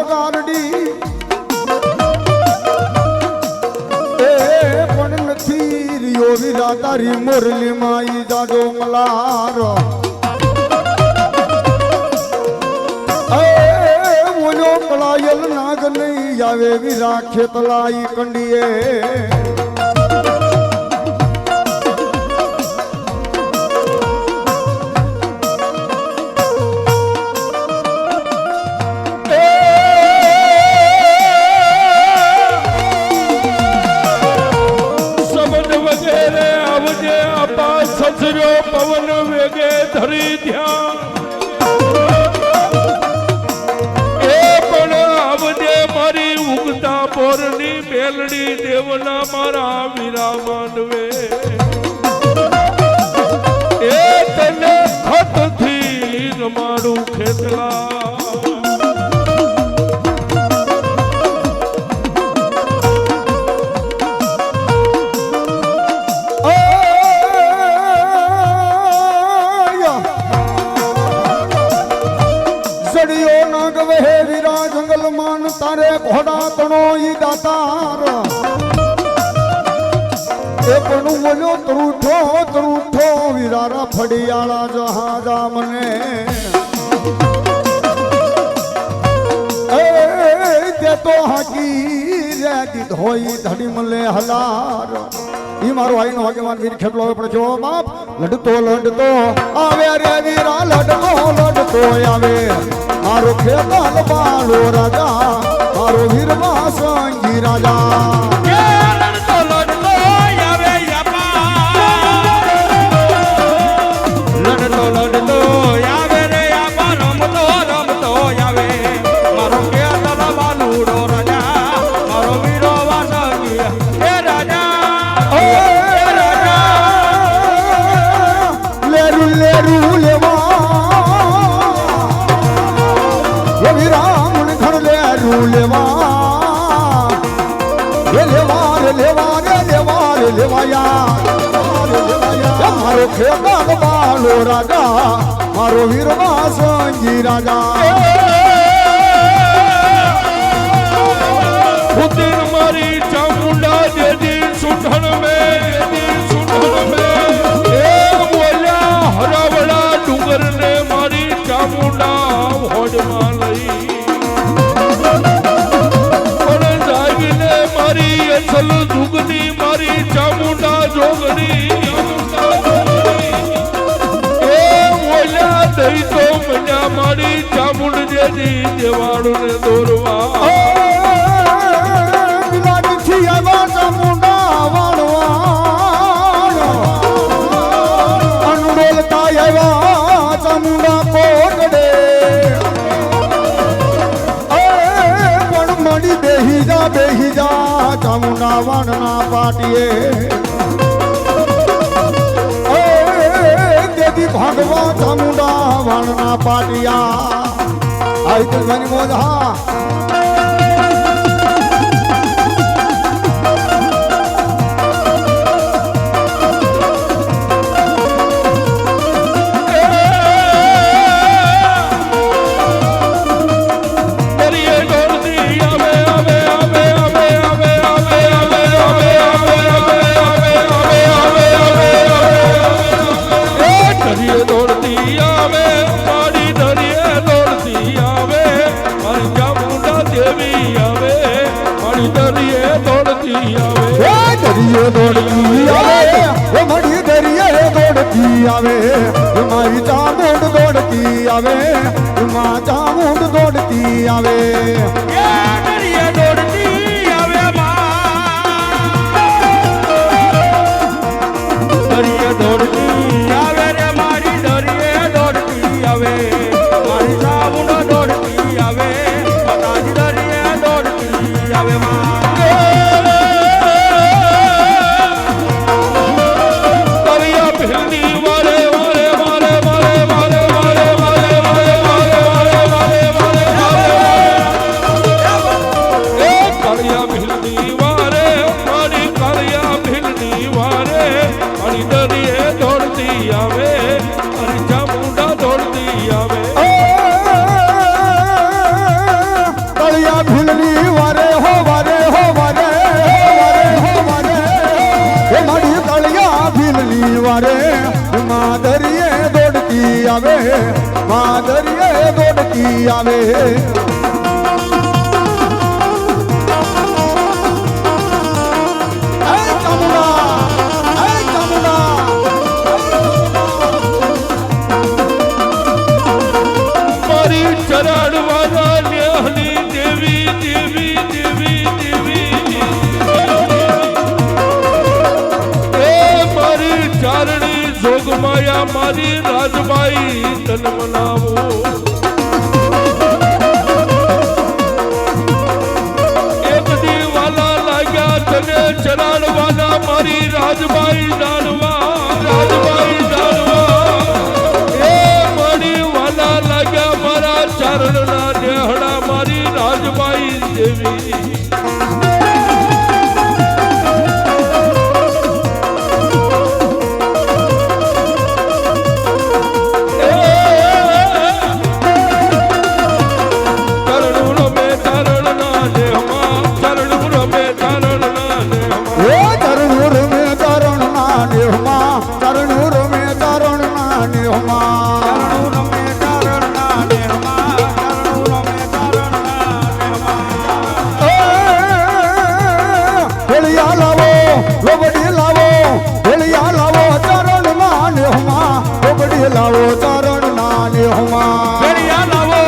ગારડી એ પણ નથી રિયો વીરા તારી મોરલી માઈ જાજો મલાર મોજો કલાયલ નાગ નહીં આવે વીરા ખેતલાઈ કંડીએ પવન વેગે ધરી ધ્યાન એ પણ આવજે મારી ઉગતા બોરની મેલડી દેવના મારા વીરા માંડવે એ તને ખતથી રમાડું ખેતલા તારે ઘોડા તણો ઈ દાતાર એ પણ બોલ્યો તરૂઠો વીરારા ફડિયાળા જહાજા મને એ તે તો હાકી રે દીધોઈ ધડી મલે હલાર ઈ મારો આઈનો આગેવાન વીર ખેતલો પડે જો બાપ લડતો આવે રે વીરા લડતો આવે મારો ખેતલ બાળો રાજા મારો વીરવા સંગી રાજા લડતો આવે લડતો આવે રે આપા રમતો આવે મારો ખેતલ બાલુડો રાજા મારો વીરવા સંગી હે રાજા લેરું લેવા મારો ખેતલ બાલો રાજા મારો વીરવા સંગી રાજા ખુદીર મારી ચામુંડા દેદી સુઠણ મે એ બોલ્યા હરાવડા ડુંગર ને મારી ચામુંડા હોડમાં લઈ અસલ દુગની મારી ચામુંડા જોગણી એ બોલ્યા દઈ તો મજા મારી ચામુંડ જેની દેવાડું ને દોરવા ચામુંડા વાળવા અનુડોલતા આવ્યા ચામુંડા કોટડે પણ મળી બેહી જા ચામુંડા વાણના પાટીએ દેદી ભાગવા ચામુંડા વાણના પાટિયા આઈ તો ઘણી મોજ હા આવે મારી ચામુંડ દોડતી આવે માં ચામુંડ દોડતી આવે દોડતી આવે દોડતી આવે રે મારી દરિયે દોડતી આવે મારી ચામુંડ દોડતી આવે તાજી દરિયે દોડતી આવે આવે મારી ચરાડવાના નેહની દેવી દેવી દેવી દેવી એ મારી ચારણી જોગમાયા મારી રાજબાઈ તન મનાવો એક દીવાલા લાગ્યા તને ચરાડવાના મારી રાજબાઈ જાણવા રાજબાઈ જાણવા એ મારી વાલા લાગ્યા મારા ચરણના નેહડા મારી રાજબાઈ દેવી લાવો ચરણ ના નેહમાં બેરિયા લાવો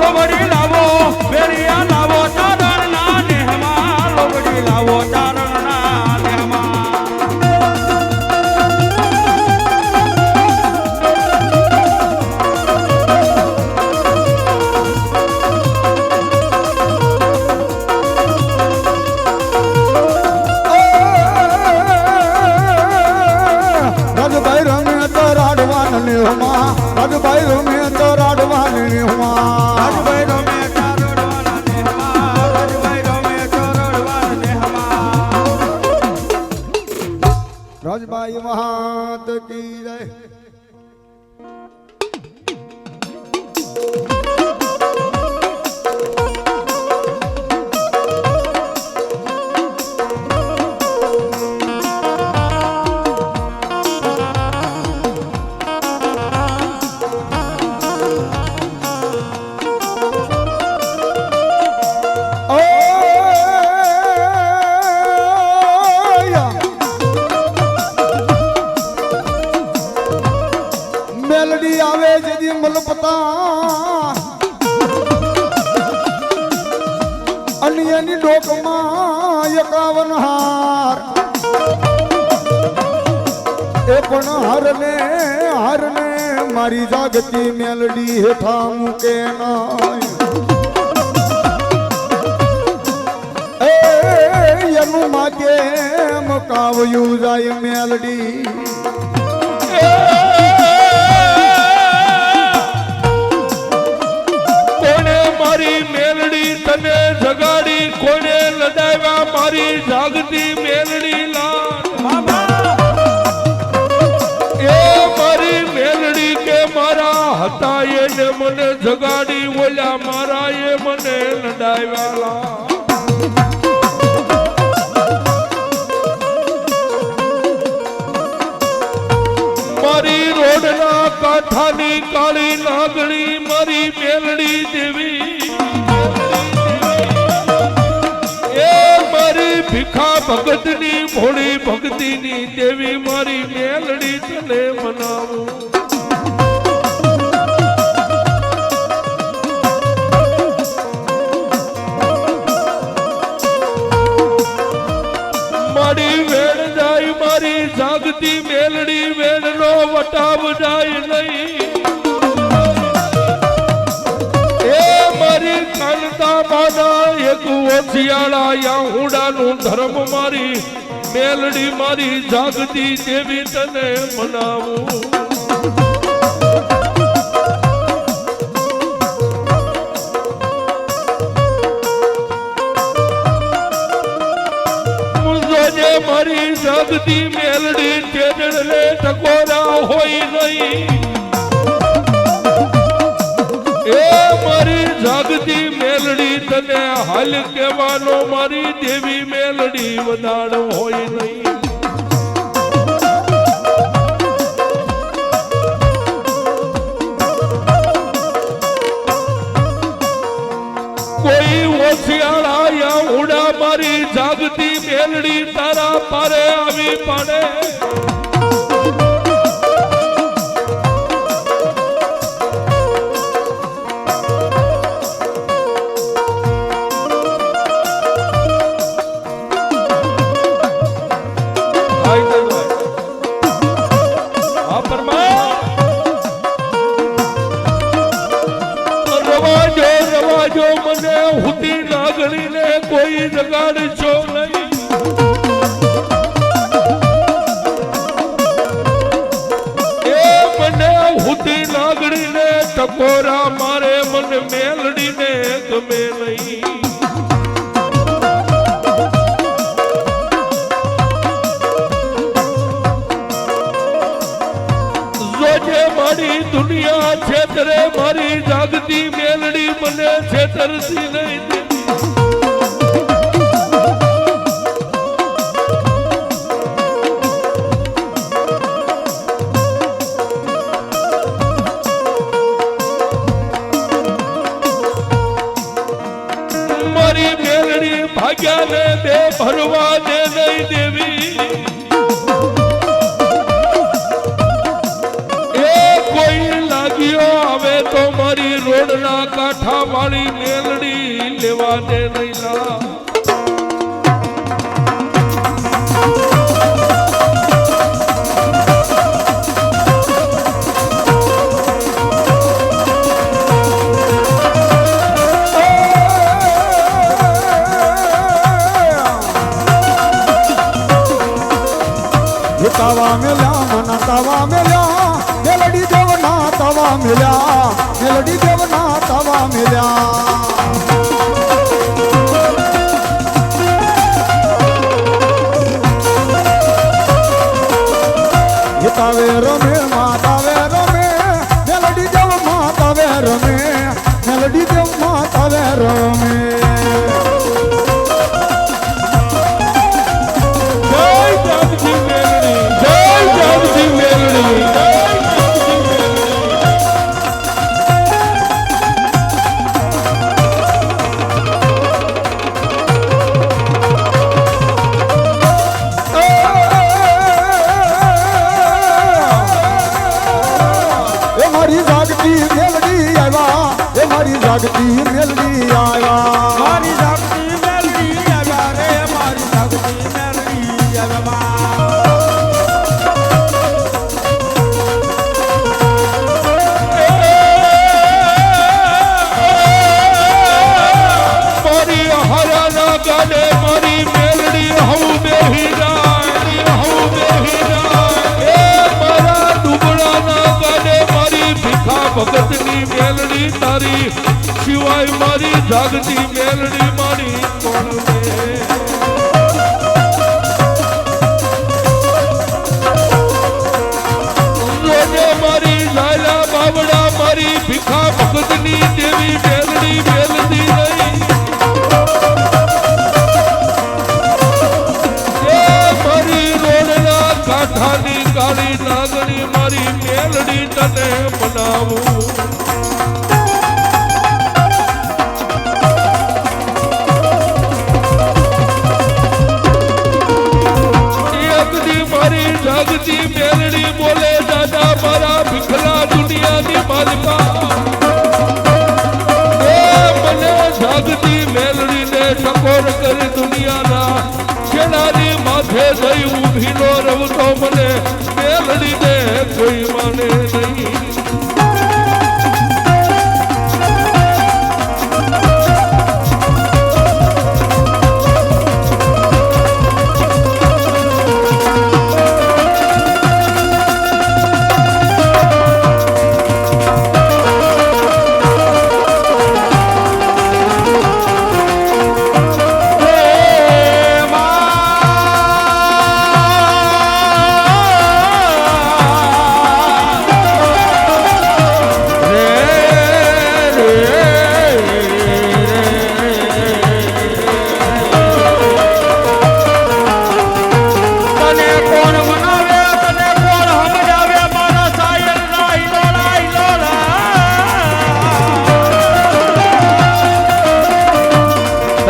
લોબડી લાવો બેરિયા લાવો ચરણ ના નેહમાં લોબડી લાવો ચરણ ના નેહમાં રાજભાઈ રમે તો રાડવાન નેહમાં રાજભાઈ રમે તો રાડવાન નેહમાં રાજભાઈ રમે ચારણવાના નેહમાં રાજભાઈ રમે ચારણવાના નેહમાં રાજભાઈ મહાત કી જય મેલડી આવે જેદી મલપતા અને એની ડોકમાં 51 હાર એ પણ હારને મારી જાગતી મેલડી હેઠા મૂકે ના એનું માગે મકાવ્યું જાય મેલડી મારી મેલડી તને જગાડી કોને લડાવ્યા મારી જાગતી મેલડી લાલ એ મારી મેલડી કે મારા હતા એને મને જગાડી ઓલ્યા મારા એ મને લડાવ્યા લાલ મારી રોડના કાંઠાની કાળી નાગણી મારી મેલડી દેવી એ મારી ભીખા ભગતની ભોળી ભક્તિની દેવી મારી મેલડી તને મનાવું મારી વેણ જાય મારી જાગતી મેલડી વેણનો વટાવ જાય નહીં એ મારી કાંતા બાના એક ઓછિયાળા યાહુડાનું ધર્મ મારી મેલડી મારી જાગતી દેવી તને મનાવું મારી જાગતી મેલડી ચેડલે ટકોરા હોય નહીં એ મારી જાગતી મેલડી તને હાલ કહેવાનો મારી દેવી મેલડી વધાર હોય નહીં શિયાળા ઉડા મારી જાગતી મેલડી તારા પારે આવી પડે રવાજો મને હુતી નાગણીને કોઈ જગાડશો નહીં એ મને હુતી નાગણીને ટકોરા મારે મને મેલડીને ગમે નહીં જોજે મારી દુનિયા છેતરે મારી જાગતી મેલડી મને છેતરતી નહીં મારી મેલડી ભાગ્યાને બે ભરવા દે નહીં દેવી આવે તો મારી રોડના કાંઠા વાળી મેલડી લેવા દે નૈલા તાવા મેલ્યા મના તાવા મેલ્યા મેલડી દેવના તાવા મેલ્યા મેલડી દેવના તાવા મેલ્યા તાવે રમે માતાવે રમે મેલડી દેવ માતાવે રમે મેલડી દેવ માતાવે રમે જાગતી મેલડી આવ્યા મારી જાગતી મેલડી આવ્યા રે મારી જાગતી મેલડી આવ્યા મારી હરાના ગાડે મારી મેલડી હવું બેહી જાય હવું બેહી જાય એ મારા ડુબળાના ગાડે મારી ભીખા ભગતની મેલડી તારી સિવાય મારી જાગતી મેલડી મારી કોણ રોજે મારી લાલા બાવડા મારી ભીખા ભગતની દેવી મેલડી મેલડી નહીં એ મારી રોડના કાંઠાની કાળી નાગણી મારી મેલડી તને બનાવું જાગતી મેલડી બોલે દાદા મારા ભીખલા દુનિયાની માલિકા એ મને જાગતી મેલડીને ટકોર કરી દુનિયાના છેડાની માથે જઈ ઊભી નો રવતો મને મેલડીને કોઈ માને નહીં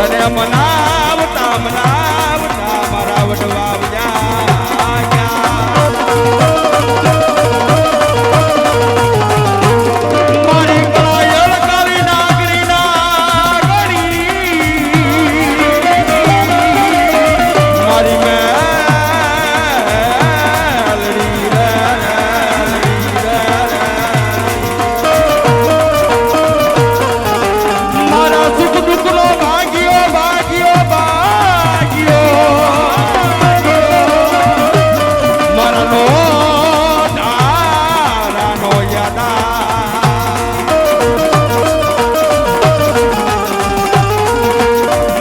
તને મનાવતા મનાવતા મારા વડવા ગયા મારી કાયલ કરી નાગરી નાગરી મારી મેલડી મારા સુખ દુઃખનો ભાગ્યો ભાગ્યો ભાગ્યો મારા નો તારાનો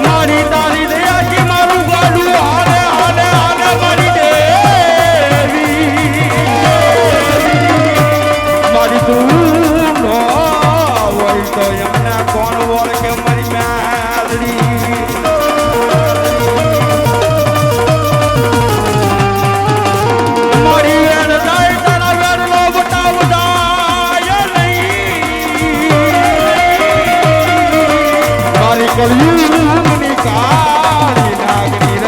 મારી તારી દયાથી મારું ગાડું હાલે હાલે હાલે મારી દેવી મારી તું નો હોય તો એમને કોણ ઓળખે મારી મેલડી મારી વેણ જાય તારા વેણનો બતાવ જાય નહીં મારી કલયુગની કાળી નાગની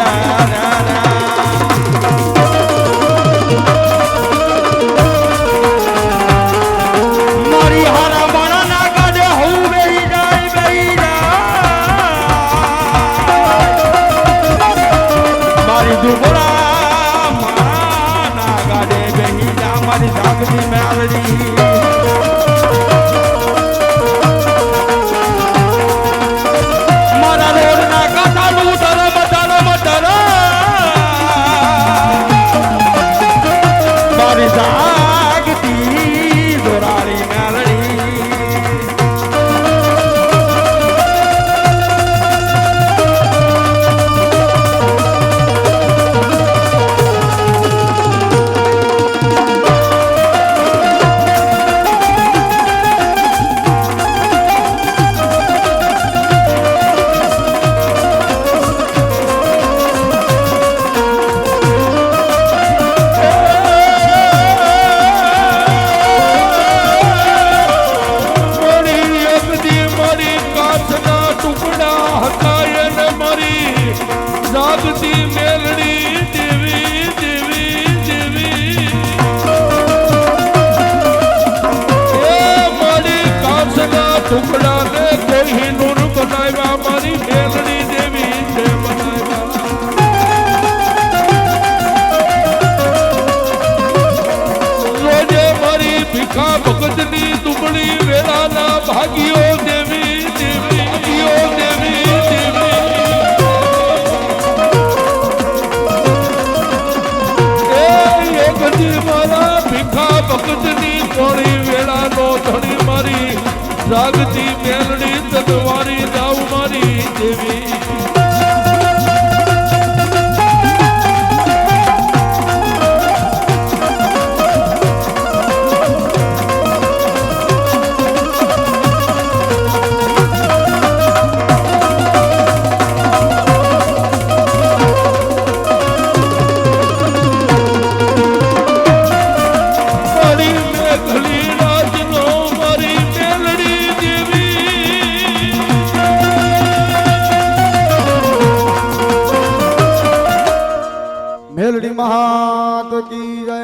મારી હારા મારા ના કાઢે હું બેહી જાય મારી દુબળા મારા ના કાઢે બેહી જા મારી જાગતી મેલડી મારા રોડ ના કાંઠાનું ધરમ ધરમ ધરમ મારી જાગતી દોરાળી મેલડી મારી અગદી મારી કાચના ટુકડા હતા એને મારી જાગતી મેલડી દેવી દેવી દેવી એ મારી કાચના ટુકડા ને કોઈ નૂર બનાવ્યા મારી મેલડી દેવી છે બનાવ્યા રોજે મારી ભીખા ભગતની દુબળી વેળાના ભાગ્યો દેવી દેવી ભાગ્યો દેવી દેવી એ યોગજી મારા ભીખા ભગતની કોળી વેળાનો ધણી મારી જાગતી મેલડી તદવારી જાવ મારી દેવી મારી મેઘલી રાજનો મારી મેલડી દેવી મેલડી મહાત કી જય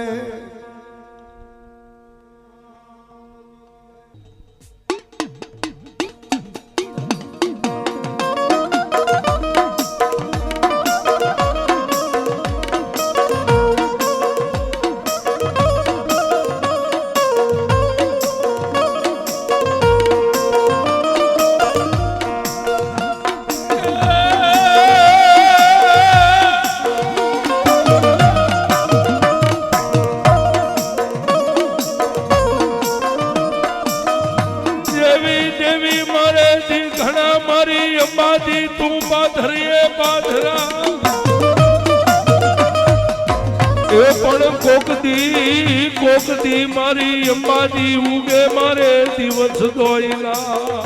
અંબાજી તું પાથરીએ પાથરા એ પણ કોકદી મારી અંબાજી ઉગે મારે દિવસ દોયલા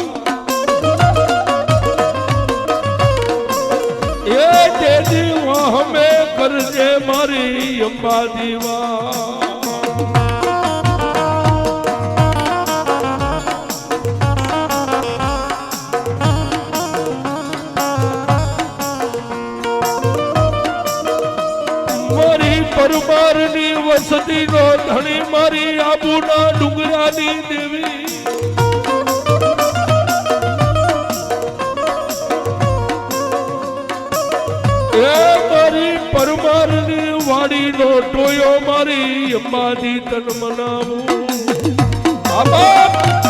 એ તે દીવા હમે કરજે મારી અંબાજી વા મેલડીનો ધણી મારી આબુના ડુંગરાની દેવી એ મારી પરમારની વાડીનો ટોયો મારી અંબાજી તન મનાવું આબા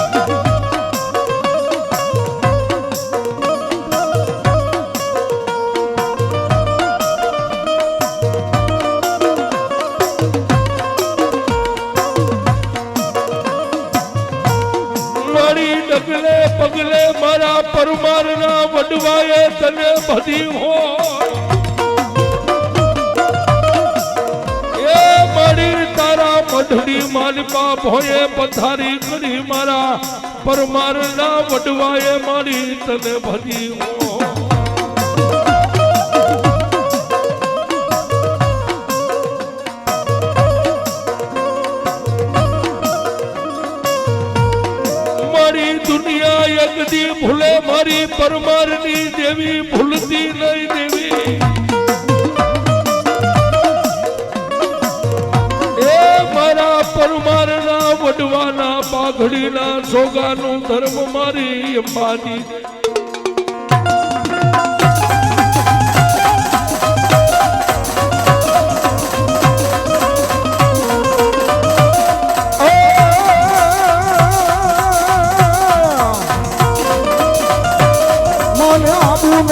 ડગલે પગલે મારા પરમારના વડવાએ તને બધી હોય એ મારી તારા મઢડી માલિકા ભોયે પથારી કરી મારા પરમારના વડવાએ મારી તને બધી હોય દુનિયા યગદી ભૂલે મારી પરમારની દેવી ભૂલતી નહીં દેવી એ મારા પરમારના વડવાના પાઘડીના સોગાનું ધર્મ મારી અંબાજી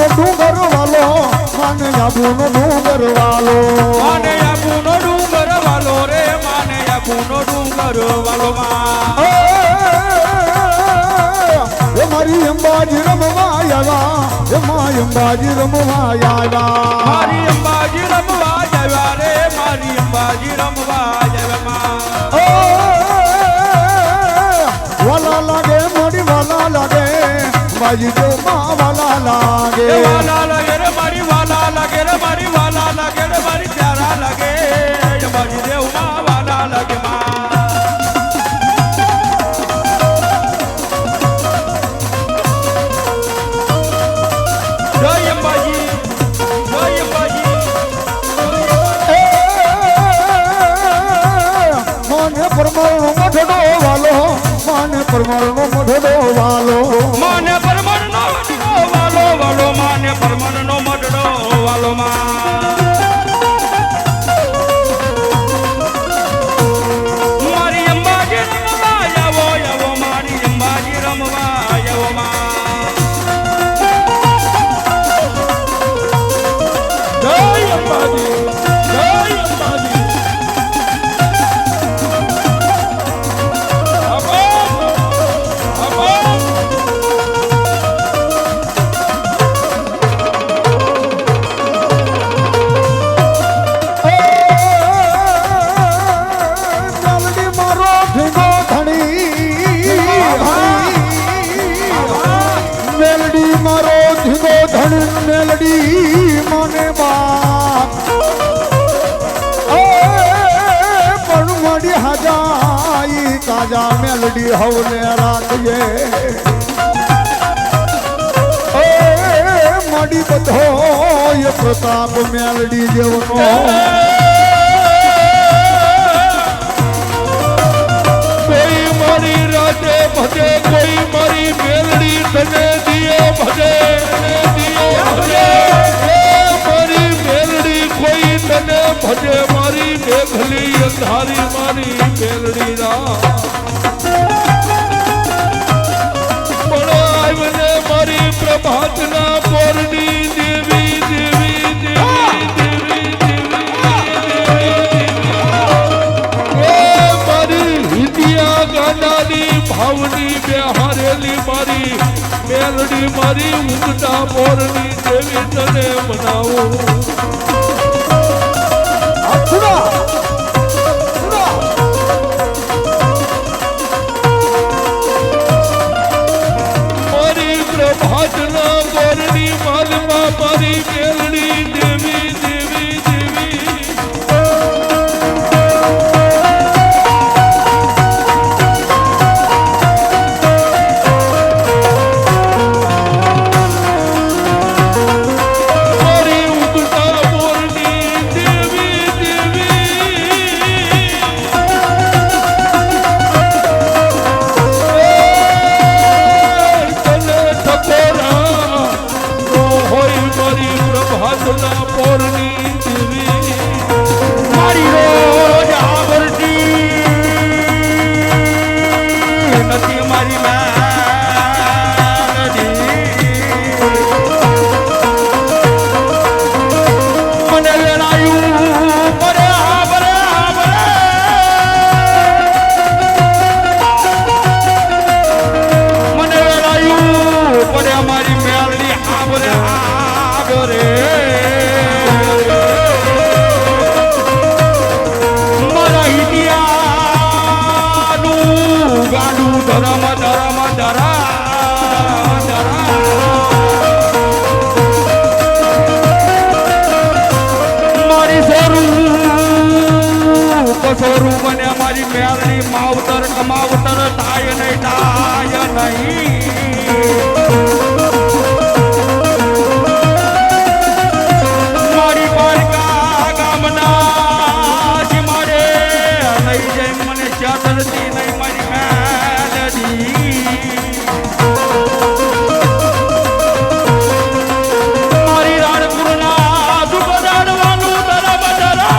ડુંગર વાલો માને આબુનો ડુંગર વાલો માને આબુનો ડુંગર વાલો રે માને આબુનો ડુંગર વાલો માં એ મારી અંબાજી રમવા આવ્યા એ મારી અંબાજી રમવા આવ્યા મારી અંબાજી રમવા આવ્યા રે મારી અંબાજી રમવા આવ્યા વાલા લાગે મોડી વાલા લાગે બાજી તો માં વાલા લાગે વાલા લાગે રે મારી વાલા લાગે રે મારી વાલા લાગે રે મારી પ્યારા લાગે અંબાજી દેવ માં વાલા લાગે માં જય અંબાજી જય અંબાજી માને પરમાણુ મઢડો વાલો માને પરમાણુ મઢડો વાલો માને પરમાણનો મઢડો વાલો વાલો માને પરમાણનો મઢડો વાલો માં મારી અંબાજી રમવા આવો આવો મારી અંબાજી રમવા આવો માં જય અંબાજી જય અંબાજી મેલડી મને બાપ પણ મળી હજાઈ તાજા મેલડી હવને રાખજે મળી બધો એ પ્રતાપ મેલડી જેવનો કોઈ મારી રાતે ભજે કોઈ મારી મેલડી તને દિયે ભજે મારી મેલડી કોઈ તને ભજે મારી મેઘલી અંધારી મારી મેલડી રા મને મારી પ્રભાતના પોરની દેવી દેવી દેવી દેવી દેવી મારી હિતિયા ગાડાની ભાવની બેહારેલી મારી મેલડી મારી ઉગતા પોરની દેવી તને મનાવું મારી પ્રભાતના પોરની માલમાં મારી મેલડી દેવી દેવી દેવી મારી ઉગતા પોર હાથના પોરની દેવી મારી રોજ આવડતી નથી મારી મેલડી મને વેલાયું બરે બરે બરે મને વેલાયું બરે મારી મેલડી આબરે આબરે મારા હિડિયાનું ગાડું ધરમ ધરમ ધરા મારી સોરું મને મારી મેલની માવતર કમાવતર થાય નહીં મારી પારકા ગામના મારે લઈ જાય મને ચાદરતી નહીં મારી મેલડી મારી રાણપુરના સુગદાડવાનું ધરમ ધરા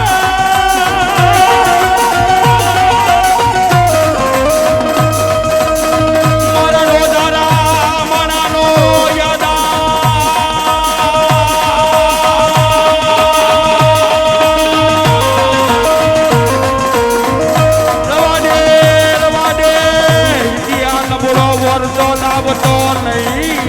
મારા રોજારા મનાનો રવા દે ઇતિહાસ નબળો વરસો લાવતો નહીં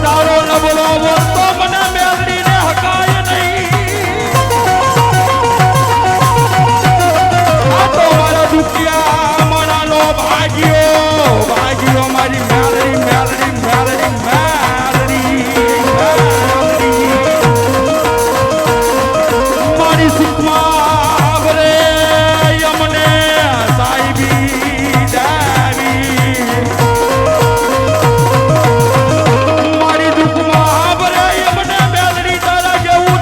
તારો નબળો વરસો મને મેળવીને હકાય નહીં આ તો મારા દુખિયા મનાનો ભાગ્યો મારી મેલડી મેલડી મેલડી મેલડી મારી સુખમાં ભરે યમને સાહેબી દેવી મારી દુઃખમાં ભરે યમને મેલડી તારા જેવું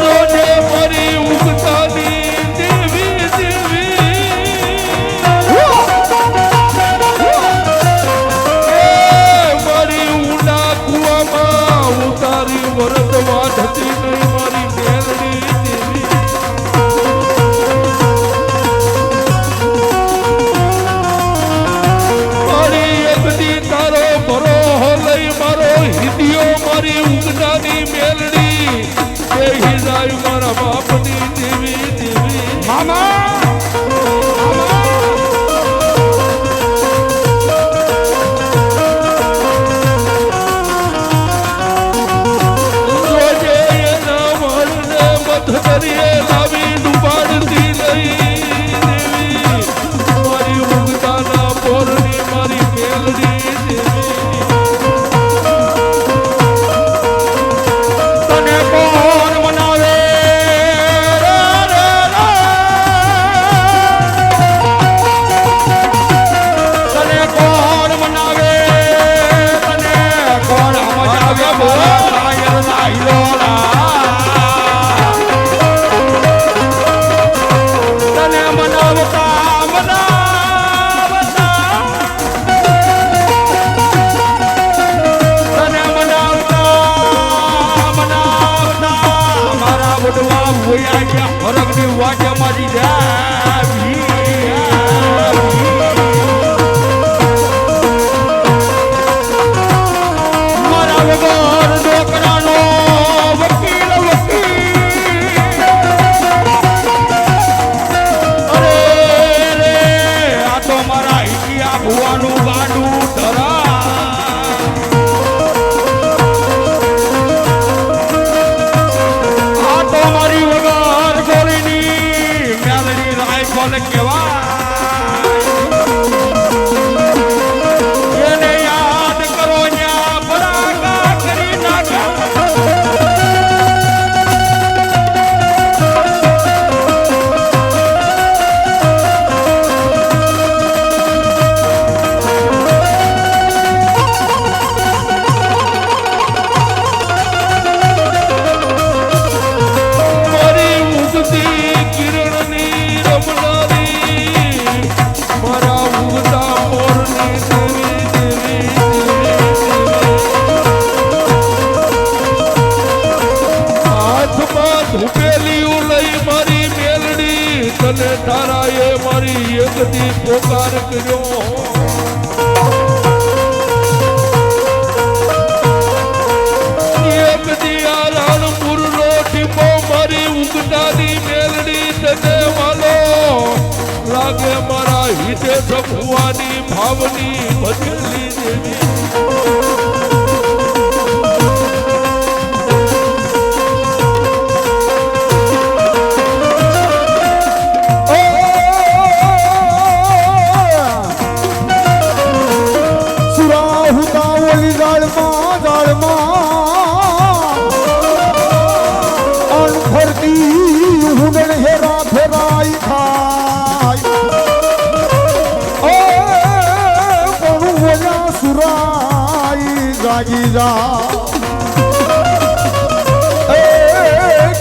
રોજે ફરી ઉગતાની દેવી મારી ઊંડા કુવામાં ઉતારી વરદ વાઢતી નહીં મારી મેલડી દેવી મારી એકદી તારો ભરો લઈ મારો હિડિયો મારી ઊંઘનાની મેલડી બેહી જાય મારા બાપની દેવી મામા રોજે એના વરને મધ કરીએ લાવી ડૂબાડતી નહીં દેવી મારી ઊંઘતાના પોરની મારી મેલડી દેવી તને કોણ મનાવે તને કોણ મનાવે તને કોણ મજાવે બોલાયર નાઈલોલા તને મનાવતા તને મનાવતા મારા વડવા ભોયા ગયા ફરકની વાટે મારી જાવી મારા વગર ડોકરાનો વકીલ અરે રે આ તો મારા ઇતિયા ભુવાનું ગાંડું ધરા આ તો મારી વગર ગોળીની મેલડી અને તારા એ મારી એક દી પોકાર કર્યો એક દી આ રાણપુરનો ટીપો મારી ઉગતાની મેલડી તને વાલો લાગે મારા હિતે ભગવાની ભાવની બદલી દેવી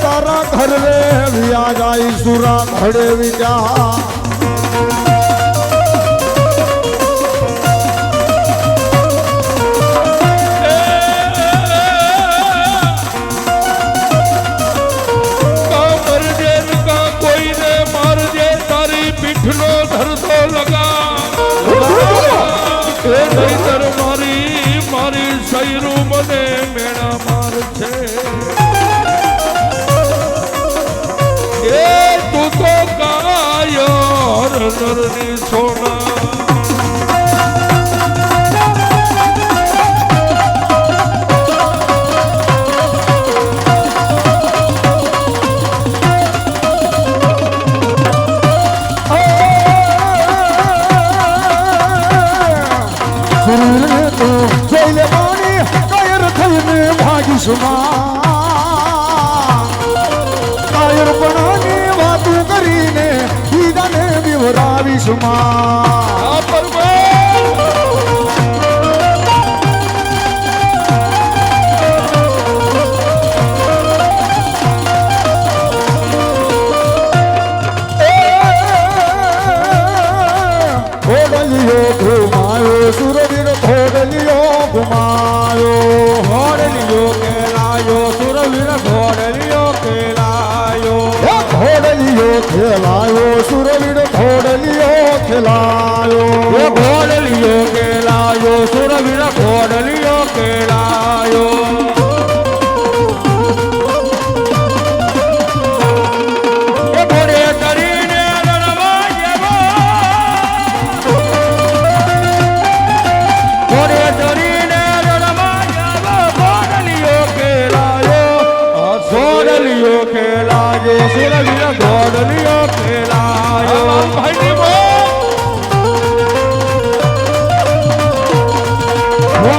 તારા ઘર રે વ્યા જાય સુરા ઘડે વિજા કોઈને મારજે તારી પીઠનો ધરતો લગા એ નહીતર મારી સૈરું મને મેણા માર છે એ તું તો કાયર નરની સોના કાયર પણાની વાતું કરીને બીજાને વિવરાવીશું ઘોડલિયો ઘુમાયો સુરવીર ઘોડલિયો ઘુમાયો ઘોડલિયો કેલાયો સુરવીર ઘોડલિયો ખેલાયો ઘોડલિયો ખેલાયો સુરવીર ઘોડલિયો ખેલાયો ઘોડલિયો ખેલાયો સુરવીર ઘોડલિયો ખેલાયો સુરવીર ઘોડલિયો ખેલાયો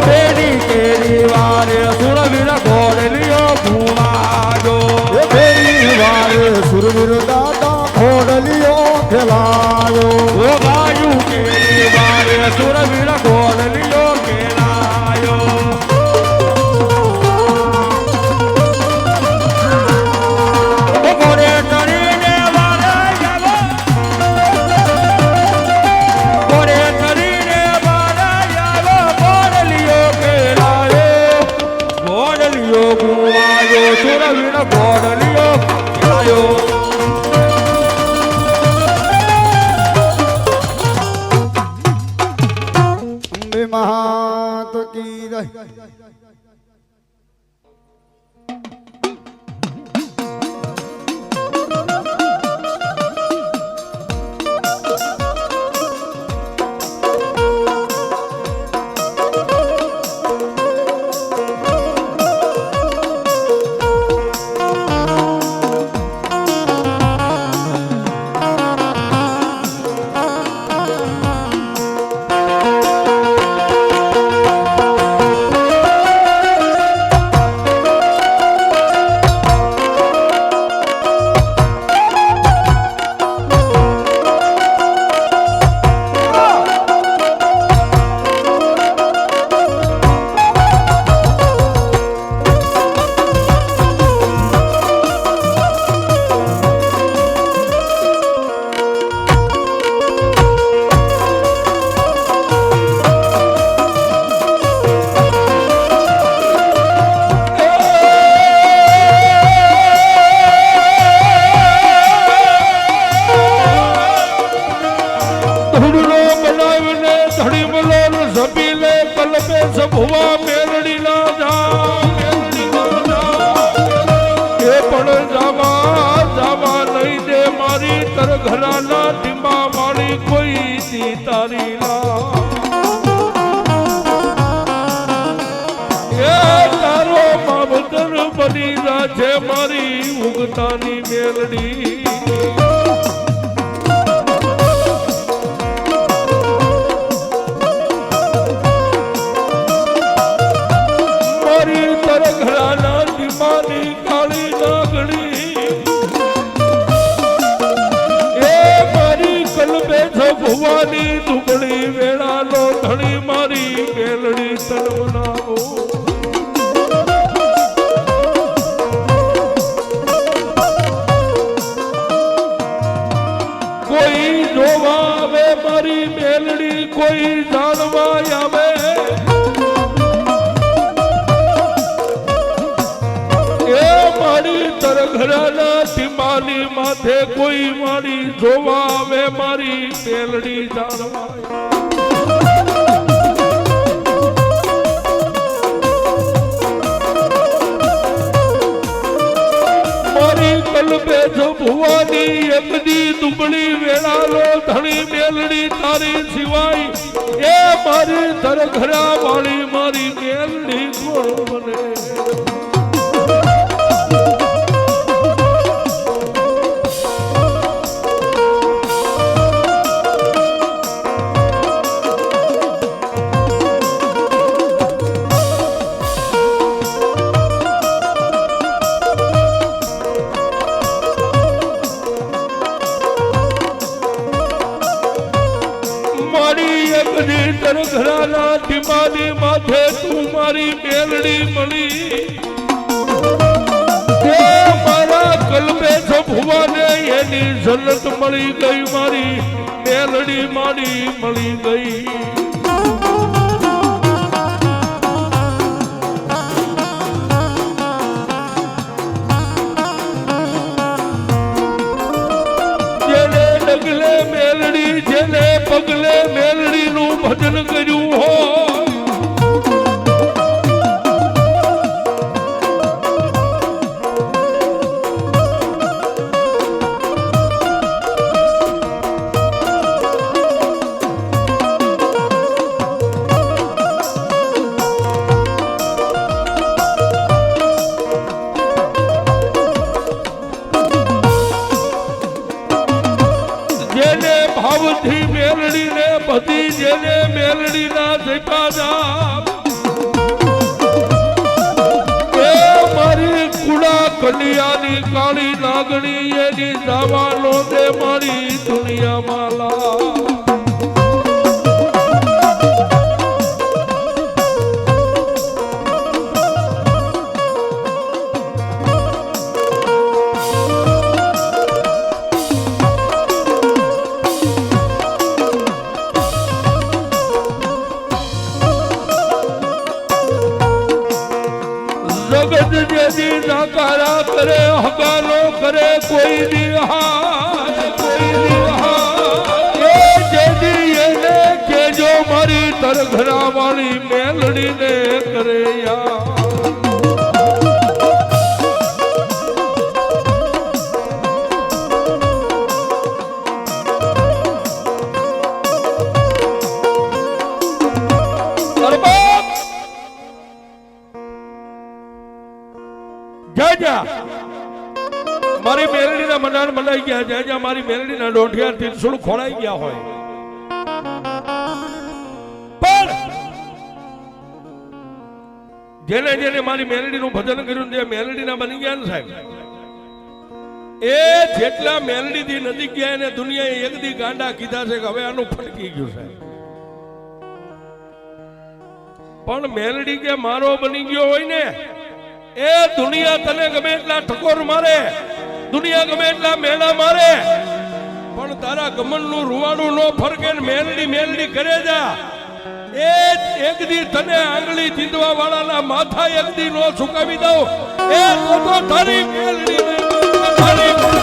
બેડી કેરી વારે સુરવીર ઘોડલિયો ઘુમાયો બેડી વારે સુરવીર દાદા ઘોડલિયો ખેલાયો ગાયું કેરી વારે સુરવીર ઘોડલિયો ખેલાયો ઘોડલિયો ખેલાયો અંબે મહાત કી જય તર ઘરાના ટીમા વાળી કોઈ દી તારી ના એ તારો માવતર બની રાજે મારી ઉગતાની મેલડી ઘરાના દીમાની કાળી નાગણી એ મારી કલબે ભુવાની દુબળી વેળાનો ધણી મારી મેલડી તલવનાવો કોઈ જોવા આવે મારી મેલડી કોઈ જાણવા આવે ઘરાના ટીમાની માથે કોઈ મારી જોવા આવે મારી મેલડી જાણવા મારી કલબે જો ભુવાની એકદી દુબળી વેળાલો ધણી મેલડી તારી સિવાય એ મારી તરઘરા વાળી મારી મેલડી કોણ બને ઘરાના ટીમાની માથે તું મારી મેલડી મળી મારા કલબે ભુવાને એની જન્નત મળી ગઈ મારી મેલડી મારી મળી ગઈ જેને ડગલે મેલડી જેને પગલે મેલડી નું ભજન કર્યું હોય જેને ભાવથી મેલડીને બધી જેને મેલડીના જયકારા એ મારી કુડા કલિયાની કાળી નાગણી એની જવાનો દે મારી દુનિયા માલા જગત જેથી નકારા કરે હગાનો કરે કોઈ જેથી એને કેજો મારી તરઘરા વાળી મેલડીને કરે મારી મેલડીના મનાન મનાઈ ગયા છે જ્યાં મારી મેલડીના દોઢિયા ત્રિશુળ ખોળાઈ ગયા હોય પણ જેને જેને મારી મેલડીનું ભજન કર્યું જે મેલડીના બની ગયા ને સાહેબ એ જેટલા મેલડીથી નજીક ગયા એને દુનિયાએ એક દી ગાંડા કીધા છે કે હવે આનું ફટકી ગયું સાહેબ પણ મેલડી કે મારો બની ગયો હોય ને એ દુનિયા તને ગમે એટલા ઠકોર મારે દુનિયા ગમે એટલા મેળા મારે પણ તારા ગમનનું રૂવાડું નો ફરકે મેલડી મેલડી કરે જા એ એક દી તને આંગળી ચીંધવા વાળાના માથા એક દી નો સુકાવી દઉં એ તો તારી મેલડી તારી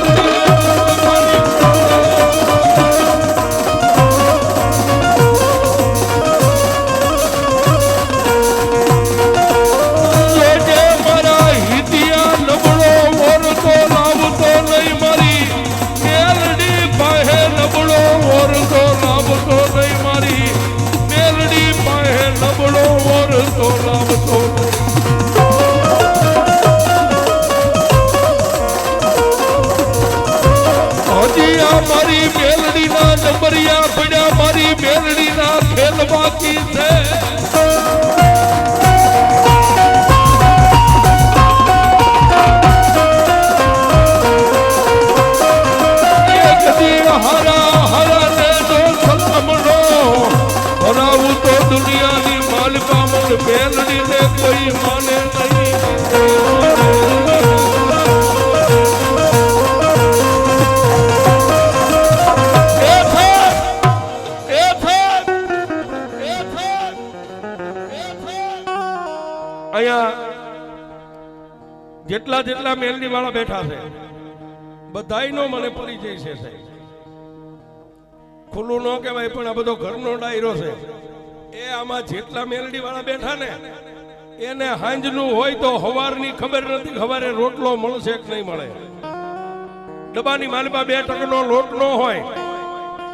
ઉમરિયા પડ્યા મારી મેલડીના ખેલ બાકી છે દુનિયાની માલિકા મન મેલડીને કોઈ માને નહીં અહીંયા જેટલા જેટલા મેલડી વાળા બેઠા છે બધાયનો મને પરિચય છે સાહેબ ખુલ્લું ન કહેવાય પણ આ બધો ઘરનો ડાયરો છે એ આમાં જેટલા મેલડી વાળા બેઠા ને એને હાંજનું હોય તો હવારની ખબર નથી હવારે રોટલો મળશે કે નહીં મળે ડબ્બાની માલમાં 2 ટકનો લોટ ન હોય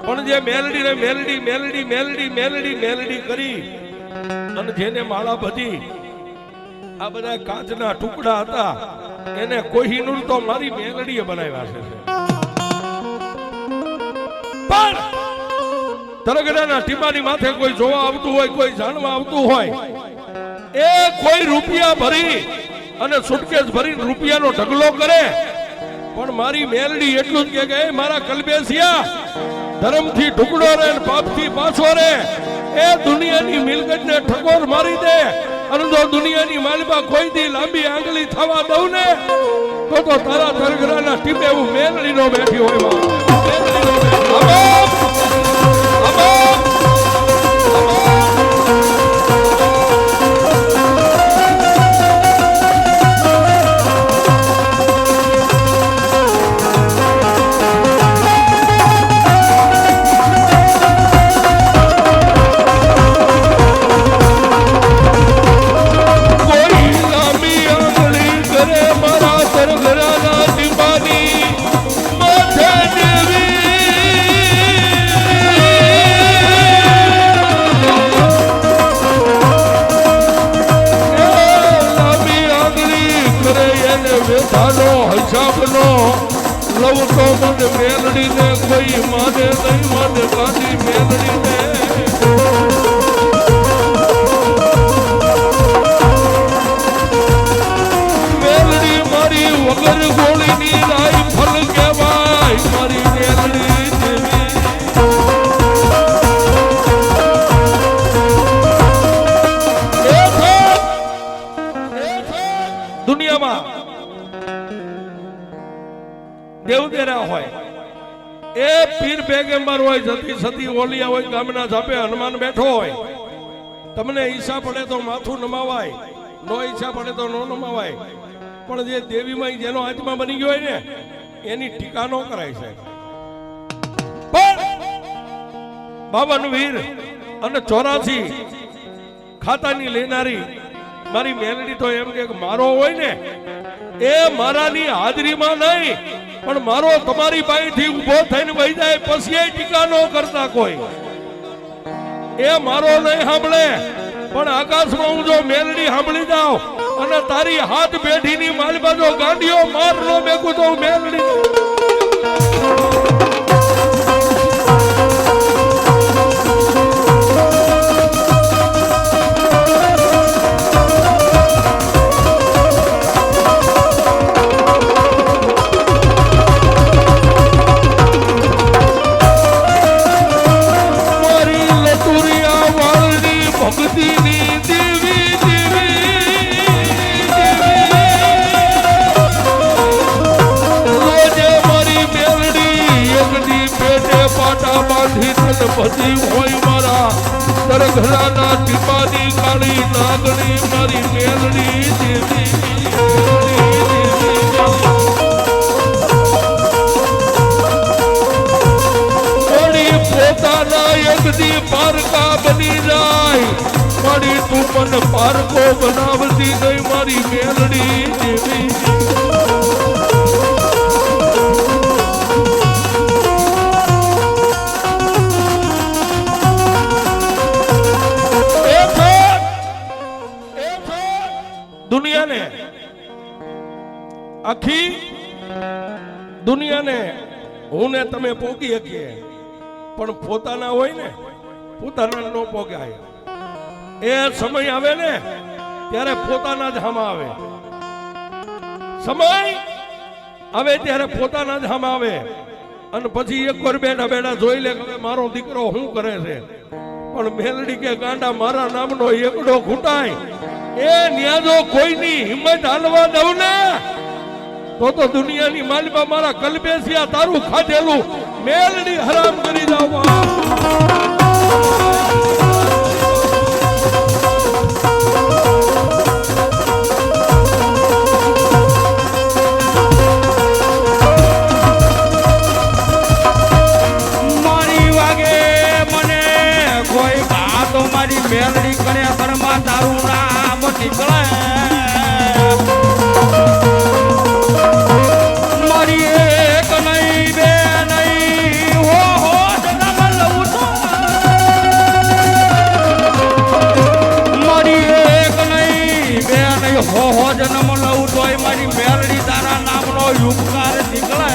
પણ જે મેલડી ને મેલડી મેલડી મેલડી મેલડી મેલડી કરી અને જેને માળા બધી આ બધા કાચના ટુકડા હતા એને કોહિનૂર તો મારી મેલડીએ બનાવ્યા છે પણ તરગડાના ટીમાની માથે કોઈ જોવા આવતું હોય કોઈ જાણવા આવતું હોય એ કોઈ રૂપિયા ભરી અને સુટકેસ ભરી રૂપિયાનો ઢગલો કરે પણ મારી મેલડી એટલું જ કે મારા કલબેસિયા ધર્મથી ઢુકડો રે પાપથી પાછો રે એ દુનિયાની મિલકતને ઠકોર મારી દે અને જો દુનિયાની માલિકા કોઈ દી લાંબી આંગળી થવા દઉં ને તો તારા તરગડાના ટીમે હું મેલડીનો બેઠી હોય લવ તો મને મેલડીને કોઈ માને નહીં માને ગાંધી મેલડીને મેલડી મારી વગર ગોળીની રાઈફલ કહેવાય મારી મેલડી જેવી દુનિયામાં દેવદેરા હોય એ પીર પેગમ્બર હોય જતી સતી ઓલિયા હોય ગામના ઝાપે હનુમાન બેઠો હોય તમને ઈચ્છા પડે તો માથું નમાવાય નો ઈચ્છા પડે તો નો નમાવાય પણ જે દેવીમાં જેનો આત્મા બની ગયો હોય ને એની ટીકા નો કરાય છે પણ બાવન વીર અને 84 ખાતાની લેનારી મારી મેલડી તો એમ કે મારો હોય ને એ મારાની હાજરીમાં નહીં પણ મારો તમારી પાસેથી ઊભો થઈને વહી જાય પછી એ ટીકા ન કરતા કોઈ એ મારો નહીં સાંભળે પણ આકાશમાં હું જો મેલડી સાંભળી જાઉં અને તારી હાથ બેઠીની માલમાં જો ગાંડીઓ માર નો બેકું તો મેલડી પછી હોય મારા તરઘરાના ટીપાની કાળી નાગણી મારી મેલડી જેવી પોતાના યજ્ઞ પારકા બની જાય મારી તું મને પારકો બનાવતી ગઈ મારી મેલડી જેવી દુનિયાને આખી દુનિયાને હું ને તમે પોગી શકીએ પણ પોતાના હોય ને પોતાના નો પોગાય. એ સમય આવે ને ત્યારે પોતાના જ હામાં આવે. સમય આવે ત્યારે પોતાના જ હામાં આવે. અને પછી એક વાર બેઠા બેઠા જોઈ લે કે મારો દીકરો શું કરે છે. પણ મેલડી કે ગાંડા મારા નામનો એકડો ઘૂંટાય એ ન્યાજો કોઈની હિંમત હાલવા દઉં ને તો દુનિયાની માલિકા મારા કલબેસિયા તારું ખાધેલું મેલડી હરામ કરી દઉં. મેલડી કરે ઘરમાં તારું નામ નીકળે મારી એક નહીં બે નહીં હો જન્મ લઉં તો મારી એક નહીં બે નહીં હો જન્મ લઉં તોય મારી મેલડી તારા નામનો યુગકાર નીકળે.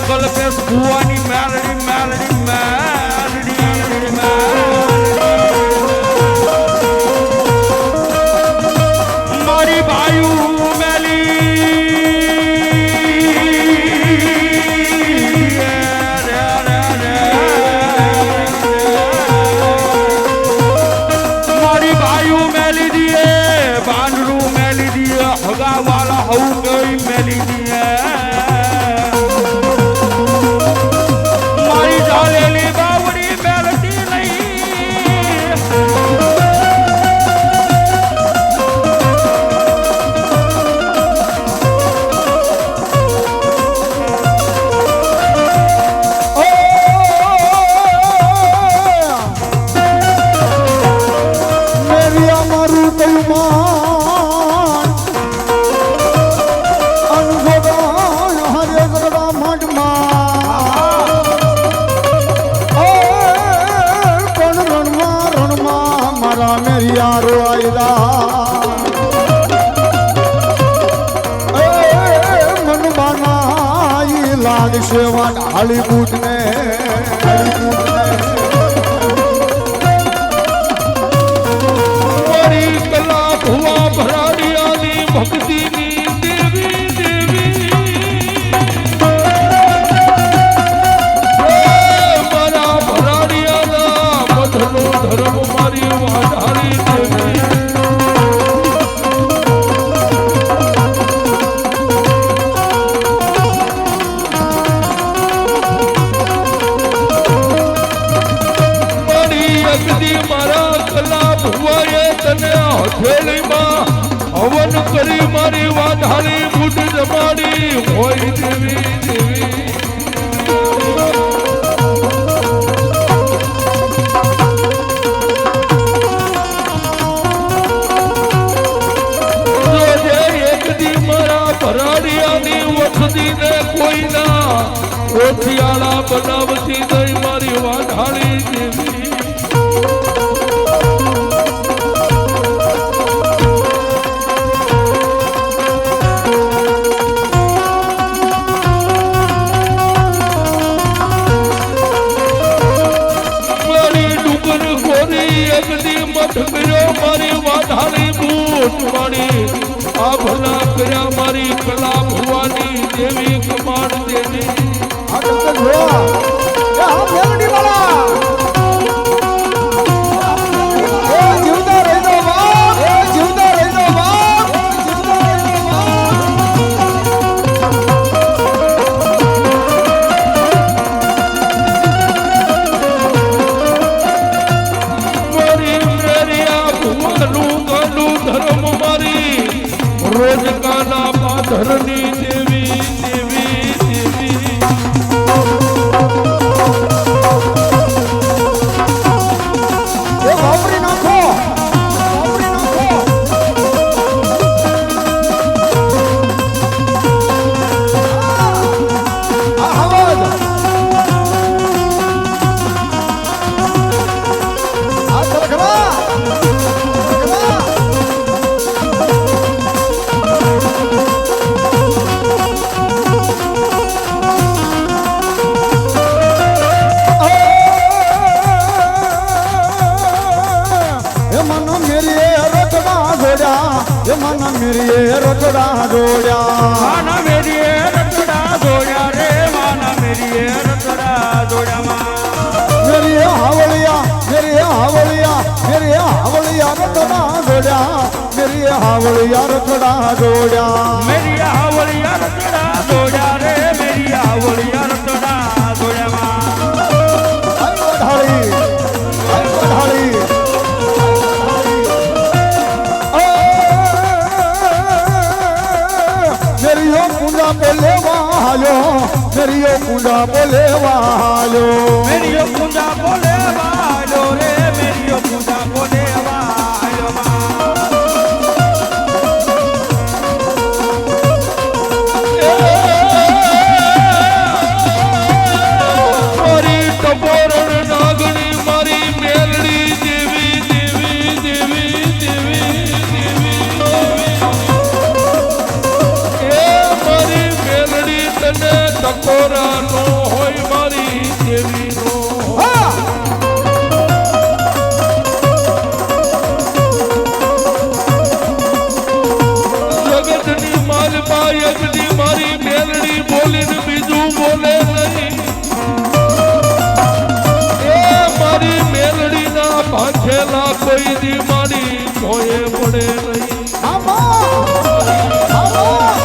કલ્પેશ ભુવાની મેલડી મેલડી મેલડી મારી બાયુ મારી બાયુ મેલી દીએ બાંદરું મેલી દીએ હગા વાલા હવું કઈ મેલી દીએ ચાલેલી બાવડી મેલડી નહીં મેરી અમારું કયું માન અનુભવ હરે જગડા મઠમાં મેરી યારો મન બનાઈ લાગશે વાત હાલીવુડ ને મારી કલા ભુવા ભરાડિયાની ભક્તિની દેવી દેવી મારા ભરાડિયાના મધનો ધર્મ મારી વાઢારી દેવી મારા કલા ભુવાએ તને હથેળીમાં હવન કરી મારી વાઢારી બુટ જમાડી હોય દેવી દેવી ભરાડિયાની વખતીને કોઈના ઓછિયાળા બનાવતી નહીં મારી વાઢાળી દેવી મારી ડુંગર ગોરી અગદી મઠ કર્યો મારી વાઢાળી બૂટ વાળી આ ભલા કર્યા મારી કલા ભુવાની દેવી કમાડ દેવી મેલડી વાળા જીવતા રહી દો બાપ જીવતા રહી દો બાપ જીવતા રહી દો મારી મેરિયા ભુવાનું ગાનું ધર્મ મારી રોજ કાના પાધરની દેવી દેવી દેવી એ માના મેરીએ રતડા જોડ્યા માના મેરીએ રતડા જોડ્યા રે માના મેરીએ રતડા જોડ્યા મેરીએ હાવળિયા મેરીએ હાવળિયા મેરીએ હાવળિયા રતડા જોડ્યા મેરીએ હાવળિયા રતડા જોડ્યા મેરી હાવળિયા રતડા જોડ્યા રે મેરી હાવળિયા રતડા જોડ્યા આઈ વઢાળી આઈ વઢાળી મેરીઓ કુંડા પે લેવા હાલ્યો મેરીઓ કુંડા પે લેવા હાલ્યો મેરીઓ કુંડા બોલે વાલો રે મેરીઓ કુંડા બોલે વાલો મારી ટપોરણ નાગણી મારી મેલડી દેવી દેવી દેવી દેવી દેવી એ મારી મેલડી તને ટકોરા નો હોય મારી દેવી નો હા જગતની માલપા યજની મારી મેલડી બોલીને બીજું બોલે નહીં એ મારી મેલડીના ભાંખેલા કોઈ દી મારી જોયે પડે નહીં આમાં આમાં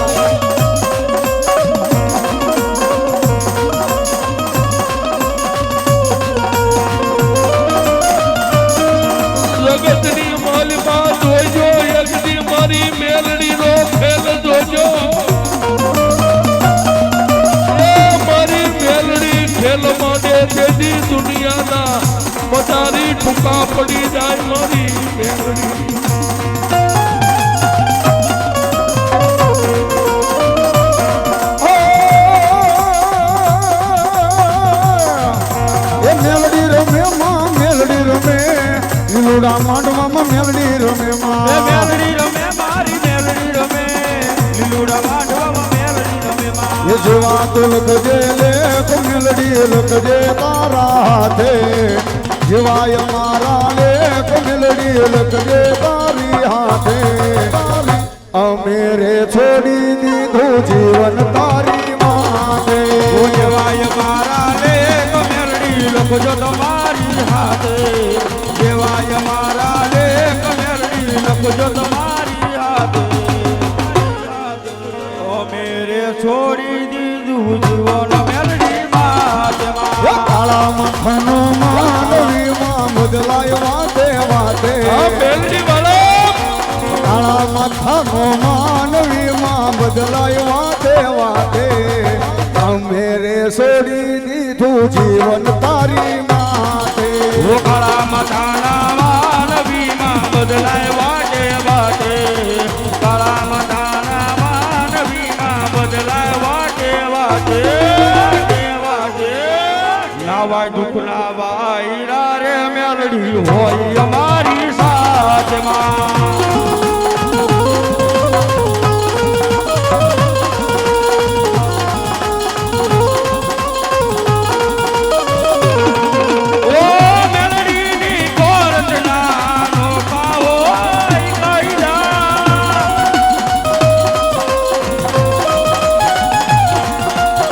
જગતની માલપા જોજો યજની મારી મેલડીનો ખેલ જોજો એ મારી મેલડી ખેલ માટે તેથી દુનિયાના બધારી ઠુકા પડી જાય મારી મેલડી એ મેલડી રમે માં મેલડી રમે લીલુડા માંડવામાં મેલડી રમે એ માં મેલડી રમે મારી મેલડી રમે લીલુડા વાડવામાં મેલડી રમે એ જેવા તો લખજે લેખ મેલડી લખજે તારા હાથે જેવાય મારા લેખ મેલડી લખજે તારી હાથે અમેરે છોડી દીધું જીવન તારી માથે જેવાય મારા લેખ મેલડી લખજો તમારી હાથે જેવાય મારા લેખ મેલડી લખજો તમારી હાથે ઓ મેરે છોડી દીધું જીવન મેલડી એ માથે કાળા મખનો માનવી માં બદલાય વાતે વાતે આ મેલડી વાળા કાળા મખનો માનવી માં બદલાય વાતે વાતે અમેરે છોડી દીધું જીવન તારી માથે કાળા મથાના માનવીમાં બદલાય વાટે વાટે કાળા મથાના માનવીમાં બદલાય વાટે વાટે વાટે નાવાય દુખના વાયરા રે મેલડી હોય અમારી સાથમાં ઓ મેલડીની કોરતનાનો પાવો કાયદા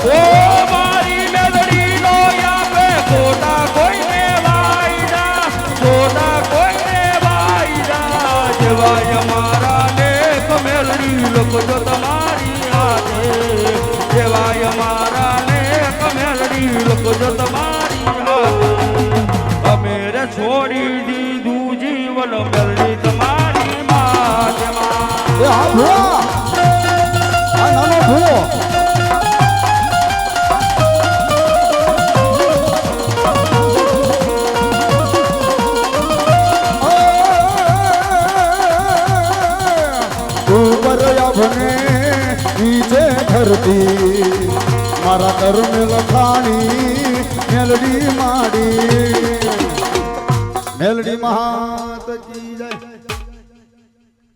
ઓ મારી મેલડીનો આપે ખોટા કોઈને વાયદા ખોટા કોઈને વાયદા જેવાય મારા લેખ મેલડી લખજો તમારી હાથે જેવાય મારા લેખ મેલડી લખજો તમારી હાથે અમે રે છોડી દીધું જીવન મેલડી તમારી માથેમાં એ હા ભૂવા આ નાનો ભૂવો ઉપર અભને નીચે ધરતી મારા કર્મ લખાણી મેલડી માડી મેલડી મહાતજી